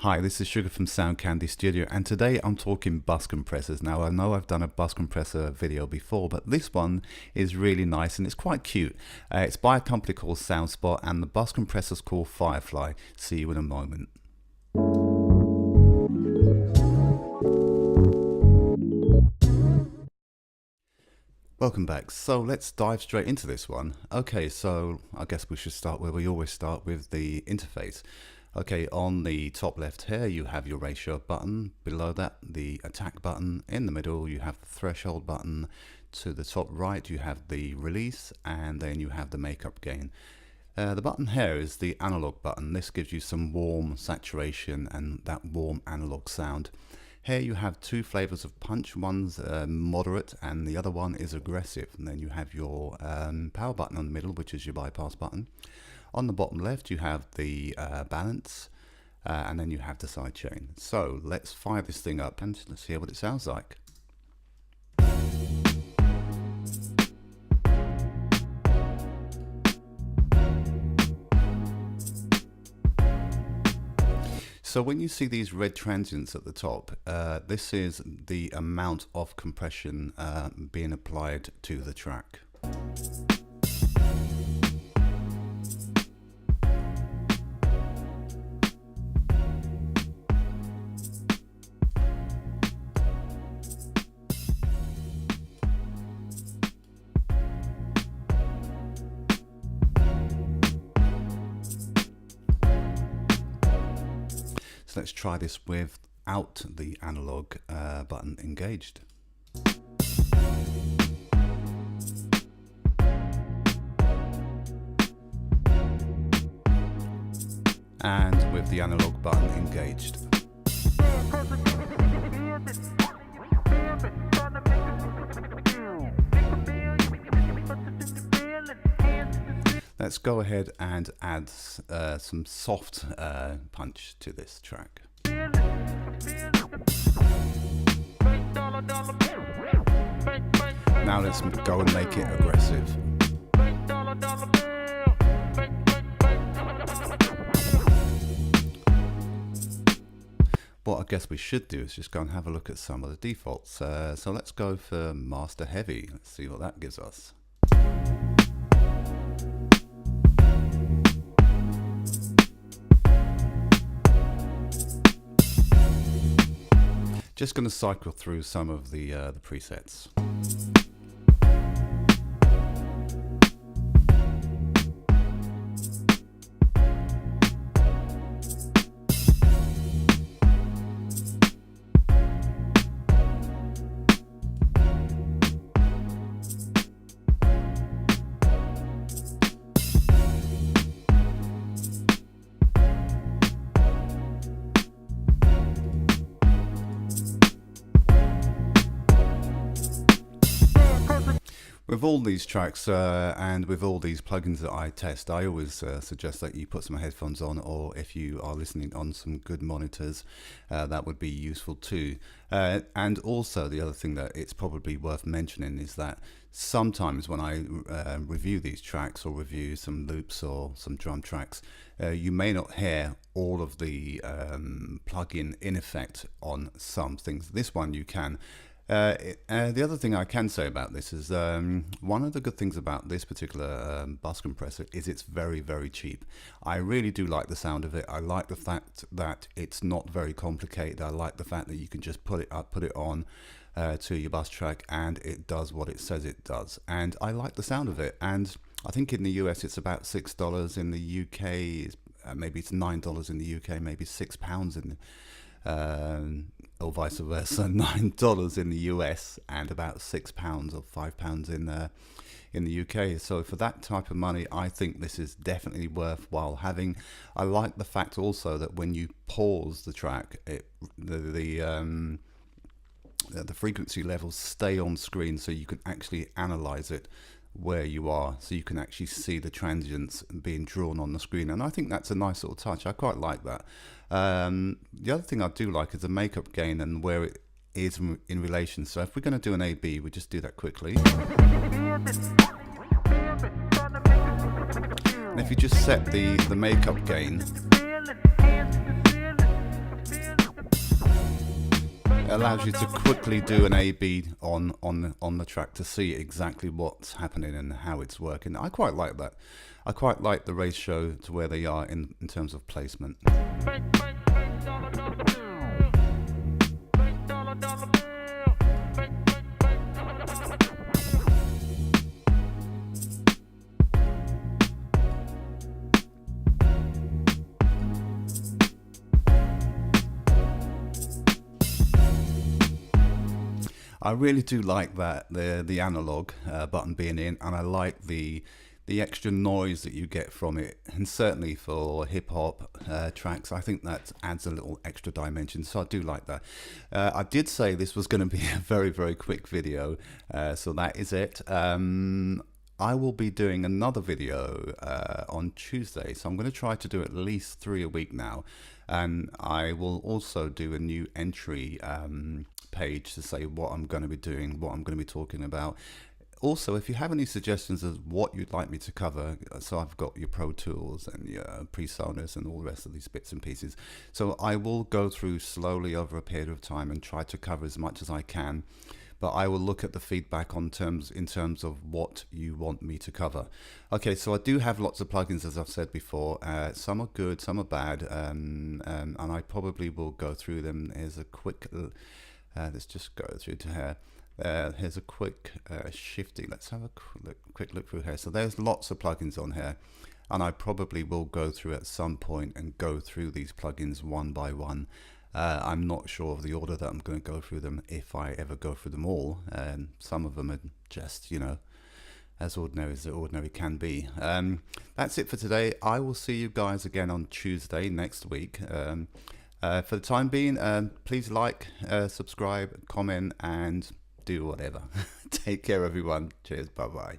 Hi, this is Sugar from Sound Candy Studio, and today I'm talking bus compressors. Now, I know I've done a bus compressor video before, but this one is really nice and it's quite cute. It's by a company called SoundSpot, and the bus compressor is called FireFly. See you in a moment. Welcome back. So let's dive straight into this one. Okay, so I guess we should start where we always start, with the interface. Okay, on the top left here you have your ratio button, below that the attack button, in the middle you have the threshold button, to the top right you have the release, and then you have the makeup gain. The button here is the analog button. This gives you some warm saturation and that warm analog sound. Here you have two flavors of punch. One's moderate and the other one is aggressive. And then you have your power button in the middle, which is your bypass button. On the bottom left you have the balance, and then you have the sidechain. So let's fire this thing up and let's hear what it sounds like. So when you see these red transients at the top, this is the amount of compression being applied to the track. So let's try this without the analog button engaged. And with the analog button engaged. Let's go ahead and add some soft punch to this track. Now let's go and make it aggressive. What I guess we should do is just go and have a look at some of the defaults. So let's go for Master Heavy. Let's see what that gives us. Just going to cycle through some of the presets. With all these tracks and with all these plugins that I test, I always suggest that you put some headphones on, or if you are listening on some good monitors, that would be useful too. And also the other thing that it's probably worth mentioning is that sometimes when I review these tracks or review some loops or some drum tracks, you may not hear all of the plugin in effect on some things. This one you can. The other thing I can say about this is one of the good things about this particular bus compressor is it's very, very cheap. I really do like the sound of it. I like the fact that it's not very complicated. I like the fact that you can just put it up, put it on to your bus track, and it does what it says it does. And I like the sound of it. And I think in the US it's about $6. In the UK, maybe it's $9 in the UK, maybe £6 in or vice versa, $9 in the US and about £6 or £5 in the UK. So for that type of money, I think this is definitely worthwhile having. I like the fact also that when you pause the track, the frequency levels stay on screen, so you can actually analyze it where you are, so you can actually see the transients being drawn on the screen, and I think that's a nice little touch. I quite like that. The other thing I do like is the makeup gain and where it is in relation. So if we're going to do an A-B, we just do that quickly. And if you just set the makeup gain allows you to quickly do an A/B on the track to see exactly what's happening and how it's working. I quite like that. I quite like the ratio to where they are in terms of placement. I really do like that the analog button being in, and I like the extra noise that you get from it, and certainly for hip hop tracks, I think that adds a little extra dimension. So I do like that. I did say this was going to be a very quick video, so that is it. I will be doing another video on Tuesday, so I'm going to try to do at least 3 a week now, and I will also do a new entry page to say what I'm going to be doing, what I'm going to be talking about. Also, if you have any suggestions of what you'd like me to cover, so I've got your Pro Tools and your PreSonus and all the rest of these bits and pieces. So I will go through slowly over a period of time and try to cover as much as I can. But I will look at the feedback in terms of what you want me to cover. Okay, so I do have lots of plugins, as I've said before. Some are good, some are bad, and I probably will go through them. Here's a quick, let's just go through to here. Here's a quick shifting. Let's have a quick look through here. So there's lots of plugins on here, and I probably will go through at some point and go through these plugins one by one. I'm not sure of the order that I'm going to go through them, if I ever go through them all. Some of them are just, you know, as ordinary as the ordinary can be. That's it for today. I will see you guys again on Tuesday next week. For the time being, please like, subscribe, comment, and do whatever. Take care, everyone. Cheers. Bye-bye.